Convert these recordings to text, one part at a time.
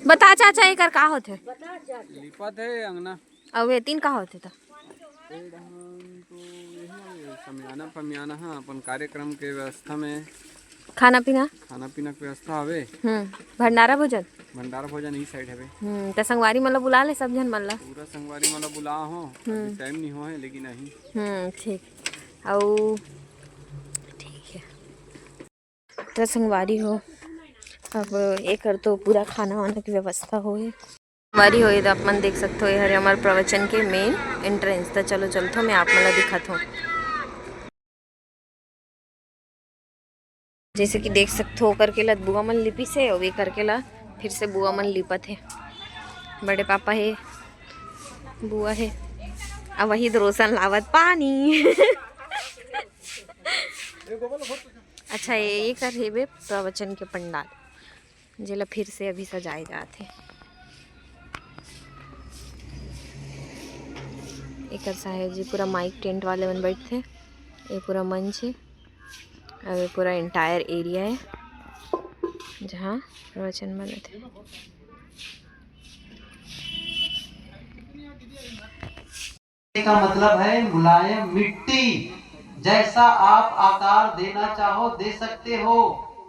बता चाचा एकर का होथे? लिपत है अंगना और वे तीन का होथे था? तो यही समियाना फमियाना हाँ अपन कार्यक्रम के व्यवस्था में खाना पीना के व्यवस्था हवे। भंडारा भोजन ई साइड हवे। तो संगवारी मतलब बुला ले सब जन मन ला। पूरा संगवारी मतलब बुला हो, अभी टाइम नहीं हो है लेकिन नहीं। ठीक और ठीक है तो संगवारी हो। अब एक तो पूरा खाना वाना की व्यवस्था हो संगवारी हो तो अपन देख सकते हो ये हमारे प्रवचन के मेन एंट्रेंस। तो चलो चलते मैं आप मला दिखात हूँ। जैसे कि देख सकते हो करके ला बुआ मन लिपी से और वे करके ला फिर से बुआ मन लिपत है। बड़े पापा है, बुआ है, अब वही रोशन लावत पानी। अच्छा ये कर हेबे प्रवचन के पंडाल जेला फिर से अभी सजाए जाते। एक साहेब जी पूरा माइक टेंट वाले मन बैठते। ये पूरा मंच है और ये पूरा एंटायर एरिया है जहाँ प्रवचन बने थे। का मतलब है मुलायम मिट्टी, जैसा आप आकार देना चाहो दे सकते हो।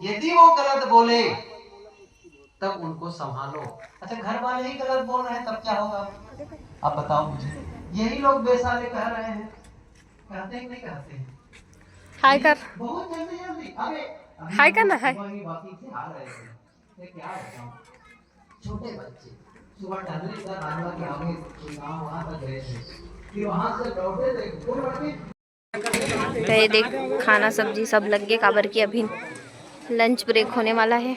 यदि वो गलत बोले तब उनको संभालो। अच्छा घर वाले ही गलत बोल रहे हैं तब क्या होगा? आप बताओ मुझे। यही लोग बेसाले कह रहे हैं, कहते हैं नहीं कहते हैं? हाय कर, बहुत जल्दी जल्दी अबे हाय करना है। बाकी से आ रहे थे क्या बताऊं, छोटे बच्चे सुबह टहलने का रामला के आगे कोई गांव वहां तक गए थे, फिर वहां से लौटे थे दो लड़के। तो ये देख खाना सब्जी सब लग गए काबर की अभी लंच ब्रेक होने वाला है।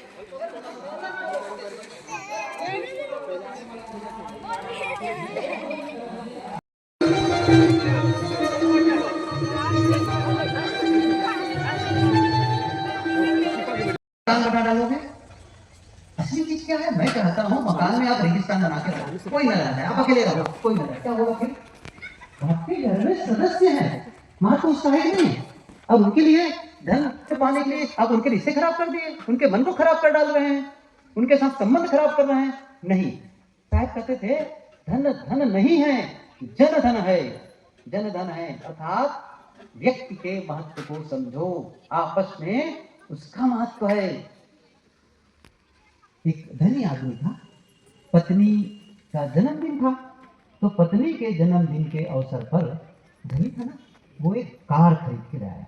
बना डालोगे? असली चीज क्या है? मैं कहता हूँ मकान में आप रेगिस्तान बना के रखो, कोई न रहे, आप अकेले रहो, कोई न रहे, क्या होगा फिर? आपके घर में सदस्य हैं, माँ तो उत्साहित नहीं। अब उनके लिए धन पाने के लिए आप उनके रिश्ते खराब कर दिए, उनके मन को खराब कर डाल रहे हैं, उनके साथ संबंध खराब कर रहे हैं। नहीं, साहब कहते थे धन धन नहीं है, जन धन है। जन धन है अर्थात व्यक्ति के महत्व को समझो, आपस में उसका महत्व है। एक धनी आदमी था, पत्नी का जन्मदिन था, तो पत्नी के जन्मदिन के अवसर पर धनी था ना, वो एक कार खरीद के लाया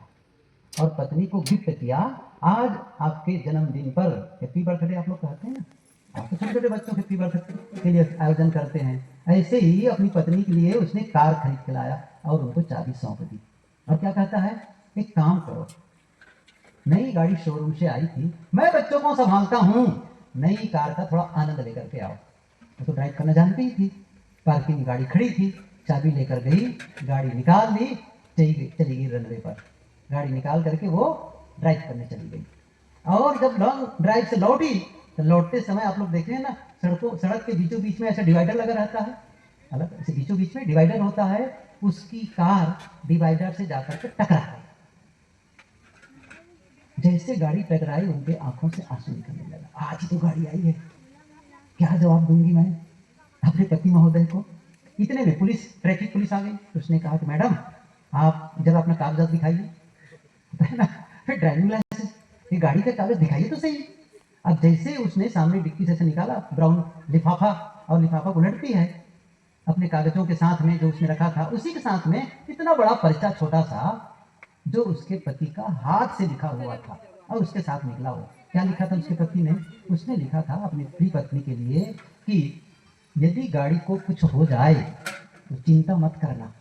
और पत्नी को गिफ्ट किया। आज आपके जन्मदिन पर हैप्पी बर्थडे आप लोग कहते हैं ना, आप तो छोटे छोटे बच्चों के हैप्पी बर्थडे के लिए आयोजन करते हैं, ऐसे ही अपनी पत्नी के लिए उसने कार खरीद के लाया और उनको चाबी सौंप दी। और क्या कहता है, एक काम करो, नई गाड़ी शोरूम से आई थी, मैं बच्चों को संभालता हूँ, नई कार का थोड़ा आनंद लेकर के आओ। वो तो ड्राइव करना जानती ही थी, पार्किंग में गाड़ी खड़ी थी, चाबी लेकर गई, गाड़ी निकाल ली, चली गई रनवे पर, गाड़ी निकाल करके वो ड्राइव करने चली गई। और जब लॉन्ग ड्राइव से लौटी तो लौटते समय आप लोग देख रहे हैं ना, सड़क के बीचों बीच में ऐसा डिवाइडर लगा रहता है, अलग ऐसे बीचों बीच में डिवाइडर होता है, उसकी कार डिवाइडर से जाकर के टकरा गई। जैसे गाड़ी टकराई उनके आंखों से आंसू निकलने लगा। आज ही तो गाड़ी आई है, क्या जवाब दूंगी मैं अपने पति महोदय को? इतने में ट्रैफिक पुलिस आ गई। उसने कहा कि मैडम आप जरा अपना कागजात दिखाइए, फिर ड्राइविंग लाइसेंस, ये गाड़ी का कागज दिखाइए तो सही। अब जैसे उसने सामने डिक्की से निकाला ब्राउन लिफाफा, और लिफाफा उलटती है अपने कागजों के साथ में जो उसने रखा था, उसी के साथ में इतना बड़ा पर्चा छोटा सा जो उसके पति का हाथ से लिखा हुआ था, और उसके साथ निकला हुआ। क्या लिखा था उसके पति ने? उसने लिखा था अपनी प्रिय पत्नी के लिए कि यदि गाड़ी को कुछ हो जाए तो चिंता मत करना,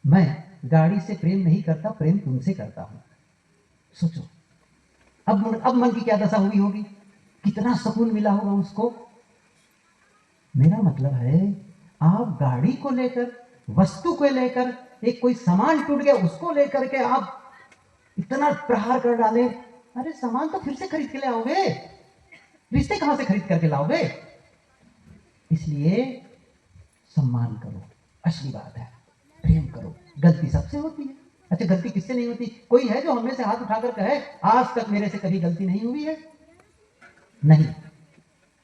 मैं गाड़ी से प्रेम नहीं करता, प्रेम तुमसे करता हूं। सोचो अब मन की क्या दशा हुई होगी, कितना सुकून मिला होगा उसको। मेरा मतलब है आप गाड़ी को लेकर, वस्तु को लेकर, एक कोई सामान टूट गया उसको लेकर के आप इतना प्रहार कर डाले। अरे सामान तो फिर से खरीद के ले आओगे, रिश्ते कहां से खरीद करके लाओगे? इसलिए सम्मान करो, असली बात है। प्रेम करो। गलती सबसे होती है। अच्छा, गलती किससे नहीं होती? कोई है जो हम में से हाथ उठाकर कहे आज तक मेरे से कभी गलती नहीं हुई है? नहीं,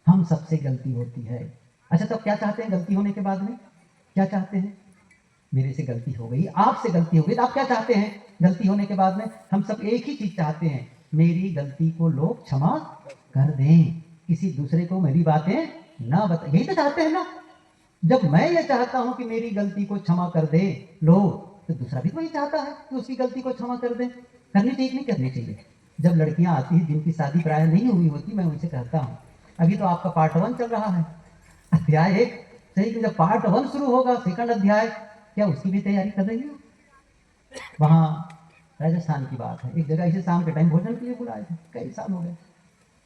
हम सबसे गलती होती है। अच्छा, तब क्या चाहते हैं गलती होने के बाद में? क्या चाहते हैं? मेरे से गलती हो गई, आपसे गलती हो गई, तो आप क्या चाहते हैं गलती होने के बाद में? हम सब एक ही चीज चाहते हैं, मेरी गलती को लोग क्षमा कर दें, किसी दूसरे को मेरी बातें ना बताएं। यही तो चाहते हैं ना। जब मैं ये चाहता हूं कि मेरी गलती को क्षमा कर दे लोग, तो दूसरा भी वही चाहता है कि उसकी गलती को क्षमा कर दे। करनी चाहिए नहीं करनी चाहिए? जब लड़कियां आती हैं जिनकी शादी प्राय नहीं हुई होती, मैं उनसे कहता हूँ अभी तो आपका पार्ट 1 चल रहा है, अध्याय 1 सही, कि जब पार्ट 1 शुरू होगा, सेकंड अध्याय, क्या उसकी भी तैयारी कर रही हो? वहां राजस्थान की बात है, एक जगह इसे शाम के टाइम भोजन के लिए बुलाए थे, कई साल हो गए।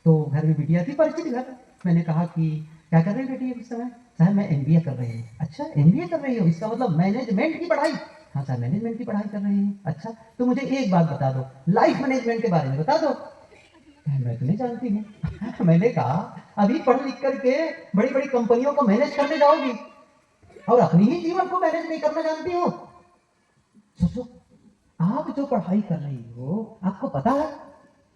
तो घर में बिटिया थी, परिचित घर। मैंने कहा कि क्या कर रही बेटी इस समय? साहब मैं एमबीए कर रही हूँ। अच्छा, एमबीए कर रही हो, इसका मतलब मैनेजमेंट की पढ़ाई? हाँ सर, मैनेजमेंट की पढ़ाई कर रही हूँ। अच्छा, तो मुझे एक बात बता दो, लाइफ मैनेजमेंट के बारे में बता दो। मैं तो नहीं जानती हूँ। मैंने कहा अभी पढ़ लिख करके बड़ी बड़ी कंपनियों को मैनेज करने जाओगी और अपनी ही जीवन को मैनेज नहीं करना जानती हो? सोचो, आप जो पढ़ाई कर रही हो आपको पता है?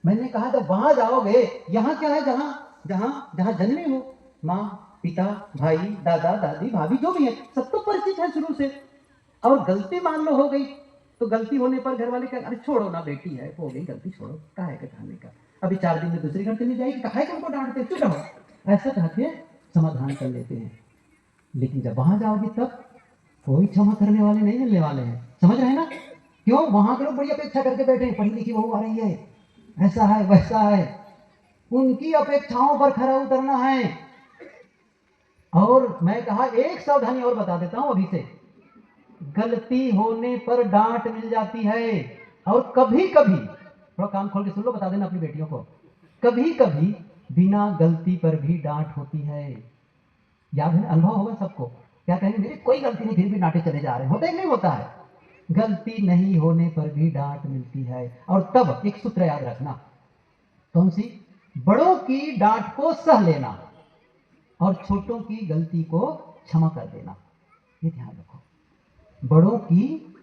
मैंने कहा जब वहां जाओगे, यहाँ क्या है, जहाँ जहाँ जहाँ जन्मे हो, माँ पिता भाई दादा दादी भाभी जो भी है सब तो परिचित है शुरू से। और गलती मान लो हो गई, तो गलती होने पर घर वाले क्या, अरे छोड़ो ना बेटी है, हो गई गलती, छोड़ो, काहे के खाने का, अभी 4 दिन में दूसरी घर चली जाएगी, काहे के उनको डांटते, चुप रहो, ऐसा कह के समाधान कर लेते हैं। लेकिन जब वहां जाओगी तब कोई क्षमा करने वाले नहीं मिलने वाले हैं। समझ रहे हैं ना? क्यों? वहां के लोग बड़ी अपेक्षा करके बैठे हैं, पढ़ी लिखी बहू आ रही है, ऐसा है वैसा है, उनकी अपेक्षाओं पर खरा उतरना है। और मैं कहा एक सावधानी और बता देता हूं अभी से, गलती होने पर डांट मिल जाती है, और कभी कभी, थोड़ा कान खोल के सुन लो, बता देना अपनी बेटियों को, कभी कभी बिना गलती पर भी डांट होती है। याद है, अनुभव होगा सबको। क्या कहेंगे, मेरी कोई गलती नहीं फिर भी डांटे चले जा रहे हैं, होता है नहीं होता है? गलती नहीं होने पर भी डांट मिलती है। और तब एक सूत्र याद रखना, कौन सी? बड़ों की डांट को सह लेना और छोटों की गलती को क्षमा कर देना। ये ध्यान रखो, बड़ों की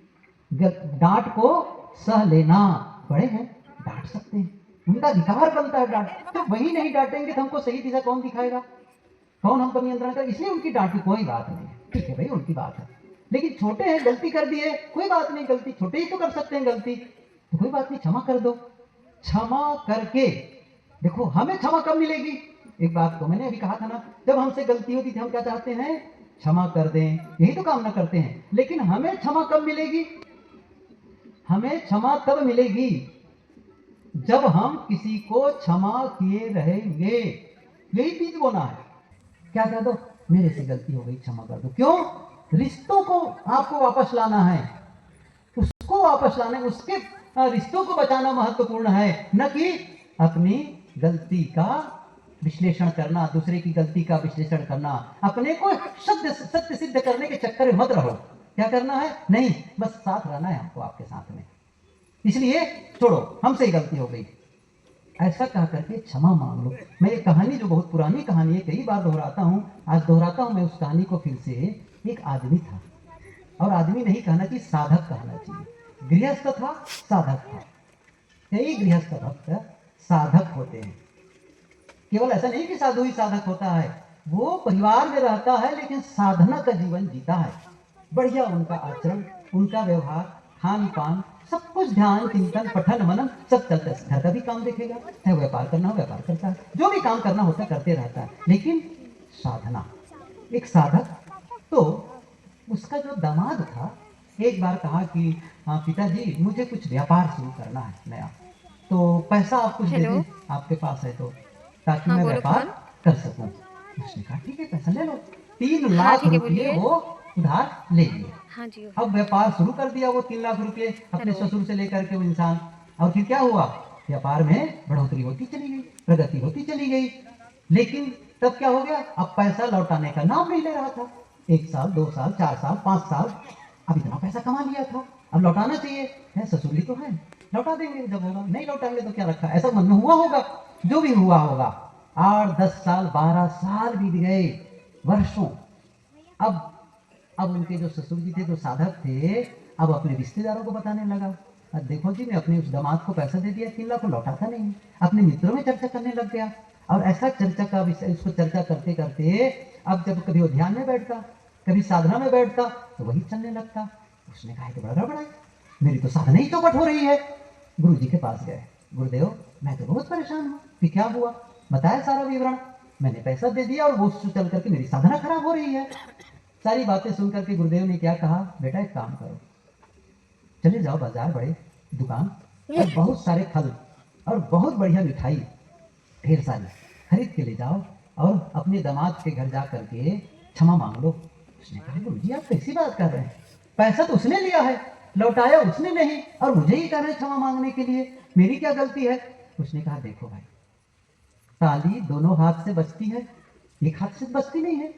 डांट को सह लेना। बड़े हैं, डांट सकते हैं, उनका अधिकार बनता है डांट, तो वही नहीं डांटेंगे तो हमको सही दिशा कौन दिखाएगा, कौन हम पर नियंत्रण कर? इसलिए उनकी डांट की कोई बात नहीं है, ठीक है भाई, उनकी बात है। लेकिन छोटे हैं, गलती कर दिए, कोई बात नहीं, गलती छोटे ही तो कर सकते हैं गलती, तो कोई बात नहीं, क्षमा कर दो। क्षमा करके देखो हमें क्षमा कब मिलेगी? एक बात तो मैंने अभी कहा था ना, जब हमसे गलती होती थी हम क्या चाहते हैं? क्षमा कर दें, यही तो कामना करते हैं। लेकिन हमें क्षमा कब मिलेगी? हमें क्षमा तब मिलेगी जब हम किसी को क्षमा किए रहेंगे। यही चीज बोना है। क्या कह दो, मेरे से गलती हो गई, क्षमा कर दो। क्यों? रिश्तों को आपको वापस लाना है, उसको वापस लाना है, उसके रिश्तों को बचाना महत्वपूर्ण है, न कि अपनी गलती का विश्लेषण करना, दूसरे की गलती का विश्लेषण करना। अपने को सत्य सिद्ध करने के चक्कर में मत रहो। क्या करना है? नहीं, बस साथ रहना है हमको आपके साथ में, इसलिए छोड़ो, हमसे ही गलती हो गई, ऐसा कह करके क्षमा मांग लो। मैं एक कहानी, जो बहुत पुरानी कहानी है, कई बार दोहराता हूँ, आज दोहराता हूँ मैं उस कहानी को फिर से। एक आदमी था, और आदमी नहीं कहना चाहिए, साधक कहना चाहिए, गृहस्थ था, साधक था। कई गृहस्थ भक्त साधक होते हैं, केवल ऐसा नहीं कि साधु ही साधक होता है, वो परिवार में रहता है लेकिन साधना का जीवन जीता है। बढ़िया उनका आचरण, उनका व्यवहार, खान पान, सब कुछ ध्यान चिंतन पठन मनन सब चलता है। घर का भी काम देखेगा, चाहे व्यापार करना हो व्यापार करता है, जो भी काम करना होता है करते रहता है, लेकिन साधना। एक साधक। तो उसका जो दामाद था, एक बार कहा कि हाँ पिताजी, मुझे कुछ व्यापार शुरू करना है नया, तो पैसा आप कुछ दे हेलो। दें, आपके पास है तो, ताकि हाँ मैं बोलो, व्यापार कौन? कर सकूं। उसने कहा ठीक है, पैसा ले लो। 3 हाँ लाख ठीक है, रुपये बोलिए। वो उधार ले लिए। हाँ जी। अब व्यापार शुरू कर दिया वो 3 लाख रुपये अपने हेलो। ससुर से लेकर के वो इंसान। और फिर क्या हुआ? व्यापार में बढ़ोतरी होती चली गई, प्रगति होती चली गई। लेकिन तब क्या हो गया? अब पैसा लौटाने का नाम नहीं ले रहा था। 1 साल 2 साल 4 साल 5 साल, अब इतना पैसा कमा लिया था, अब लौटाना चाहिए है, ससुर तो है, लौटा देंगे जब होगा, नहीं लौटाएंगे तो क्या रखा, ऐसा मन में हुआ होगा, जो भी हुआ होगा। 8 10 साल 12 साल बीत गए, वर्षों। अब अब उनके जो ससुर जी थे, जो साधक थे, अब अपने रिश्तेदारों को बताने लगा, अब देखो जी मैं अपने उस दामाद को पैसा दे दिया, 3 लाख को लौटाता नहीं, अपने मित्रों में चर्चा करने लग गया। और ऐसा चर्चा का विषय, उसको चर्चा करते करते अब जब कभी वो ध्यान में बैठता, कभी साधना में बैठता, तो वही चलने लगता। उसने कहा कि बड़ा गड़बड़ है, मेरी तो साधना ही चौपट हो रही है। गुरु जी के पास गए, गुरुदेव मैं तो बहुत परेशान हूँ कि क्या हुआ, बताया सारा विवरण, मैंने पैसा दे दिया और वो चल करके मेरी साधना खराब हो रही है। सारी बातें सुन करके गुरुदेव ने क्या कहा, बेटा एक काम करो, चले जाओ बाजार, बड़े दुकान, और बहुत सारे फल और बहुत बढ़िया मिठाई ढेर सारी खरीद के ले जाओ और अपने दामाद के घर जा करके क्षमा मांग लो। उसने कहा गुरु जी आप कैसी बात कर रहे हैं, पैसा तो उसने लिया है, लौटाया उसने नहीं, और मुझे ही कह रहे हैं क्षमा मांगने के लिए, मेरी क्या गलती है। उसने कहा देखो भाई, ताली दोनों हाथ से बजती है, एक हाथ से बजती नहीं है।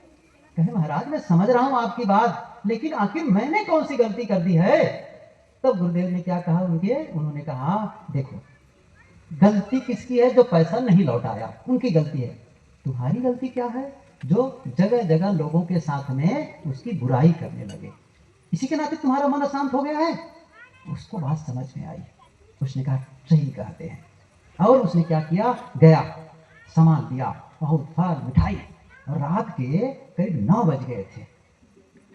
कहे महाराज मैं समझ रहा हूं आपकी बात, लेकिन आखिर मैंने कौन सी गलती कर दी है। तब गुरुदेव ने क्या कहा उन्होंने कहा देखो, गलती किसकी है, जो पैसा नहीं लौटाया उनकी गलती है, तुम्हारी गलती क्या है, जो जगह जगह लोगों के साथ में उसकी बुराई करने लगे, इसी के नाते तुम्हारा मन अशांत हो गया है। उसको बात समझ में आई, उसने कहा सही कहते हैं, और उसने क्या किया, गया सामान दिया, बहुत फल मिठाई, और रात के करीब 9 बज गए थे,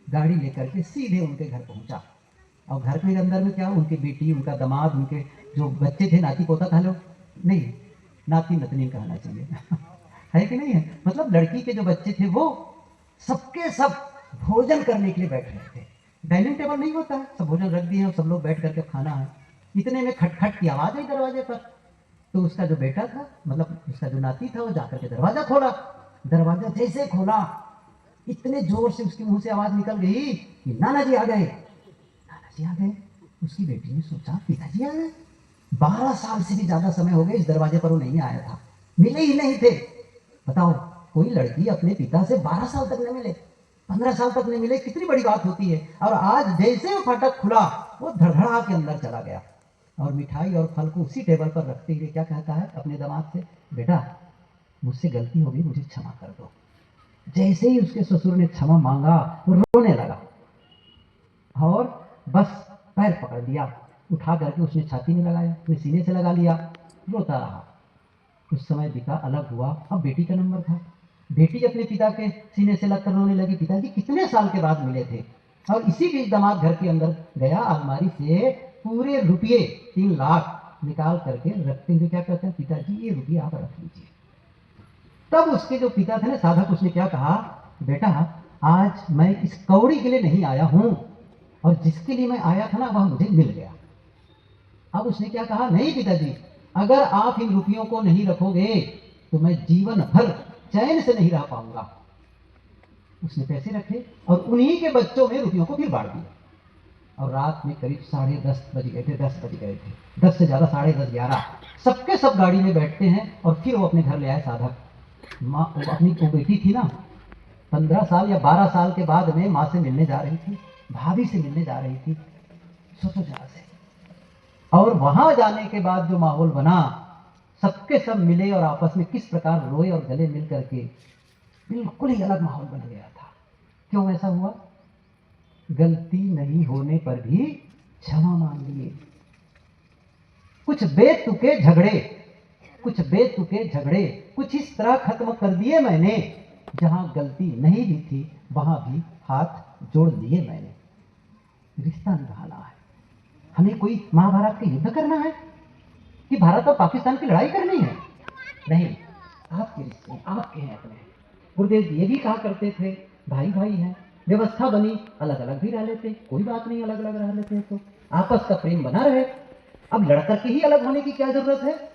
गाड़ी लेकर के सीधे उनके घर पहुंचा। और घर के अंदर में क्या, उनकी बेटी, उनका दामाद, उनके जो बच्चे थे, नाती पोता कह लो, नहीं नाती नतनी कहना चाहिए है कि नहीं है, मतलब लड़की के जो बच्चे थे वो सबके सब भोजन करने के लिए बैठ रहे थे। डाइनिंग टेबल नहीं होता है, सब भोजन रख दिए हैं और सब लोग बैठ करके खाना है। इतने में खटखट की आवाज आई दरवाजे पर, तो उसका जो बेटा था, मतलब उसका जो नाती था, वो जाकर के दरवाजा खोला। दरवाजा जैसे खोला, इतने जोर से उसके मुंह से आवाज निकल गई कि नाना जी आ गए, नाना जी आ गए। उसकी बेटी ने सोचा पिताजी आ गए, 12 साल से भी ज्यादा समय हो गए इस दरवाजे पर वो नहीं आया था, मिले ही नहीं थे। बताओ, कोई लड़की अपने पिता से 12 साल तक न मिले, 15 साल तक नहीं मिले, कितनी बड़ी बात होती है। और आज जैसे वो फाटक खुला, वो धड़धड़ा के अंदर चला गया, और मिठाई और फल को उसी टेबल पर रखते हुए क्या कहता है अपने दामाद से, बेटा मुझसे गलती हो गई, मुझे क्षमा कर दो। जैसे ही उसके ससुर ने क्षमा मांगा, वो रोने लगा, और बस पैर पकड़ लिया, उठा करके उसने छाती में लगाया, अपने सीने से लगा लिया, रोता रहा। कुछ समय बीता, अलग हुआ, अब बेटी का नंबर था। बेटी अपने पिता के सीने से लगकर रोने लगी, पिताजी कितने साल के बाद मिले थे। और इसी बीच दामाद घर के अंदर गया, अलमारी से पूरे रुपये 3 लाख निकाल करके रखते हुए क्या कहते हैं, पिताजी ये रुपये आप रख लीजिए। तब उसके जो पिता थे ना साधक, उसने क्या कहा, बेटा आज मैं इस कौड़ी के लिए नहीं आया हूं, और जिसके लिए मैं आया था ना वह मुझे मिल गया। अब उसने क्या कहा, नहीं पिताजी, अगर आप इन रुपयों को नहीं रखोगे तो मैं जीवन भर चैन से नहीं रह पाऊंगा। उसने पैसे रखे और उन्हीं के बच्चों में रुपयों को फिर बांट दिया। और रात में करीब 10:30 बज गए थे, 10 बज गए थे, 10 से ज्यादा 10:30 11, सबके सब गाड़ी में बैठते हैं, और फिर वो अपने घर ले आए साधक। माँ अपनी वो बेटी थी ना, 15 साल या 12 साल के बाद में माँ से मिलने जा रही थी, भाभी से मिलने जा रही थी, सोचो जरा से। और वहां जाने के बाद जो माहौल बना, सबके सब मिले और आपस में किस प्रकार रोए और गले मिल करके, बिल्कुल ही अलग माहौल बन गया था। क्यों ऐसा हुआ, गलती नहीं होने पर भी क्षमा मांग लिए। कुछ बेतुके झगड़े, कुछ इस तरह खत्म कर दिए मैंने, जहां गलती नहीं भी थी वहां भी हाथ जोड़ लिए मैंने। रिश्ता निभाना है, हमें कोई महाभारत का युद्ध करना है कि भारत और पाकिस्तान की लड़ाई करनी है, नहीं, आपके रिश्ते आपके हैं अपने। गुरुदेव जी ये भी कहा करते थे, भाई भाई हैं, व्यवस्था बनी अलग अलग भी रह लेते, कोई बात नहीं, अलग अलग रह लेते हैं तो आपस का प्रेम बना रहे। अब लड़कर के ही अलग होने की क्या जरूरत है।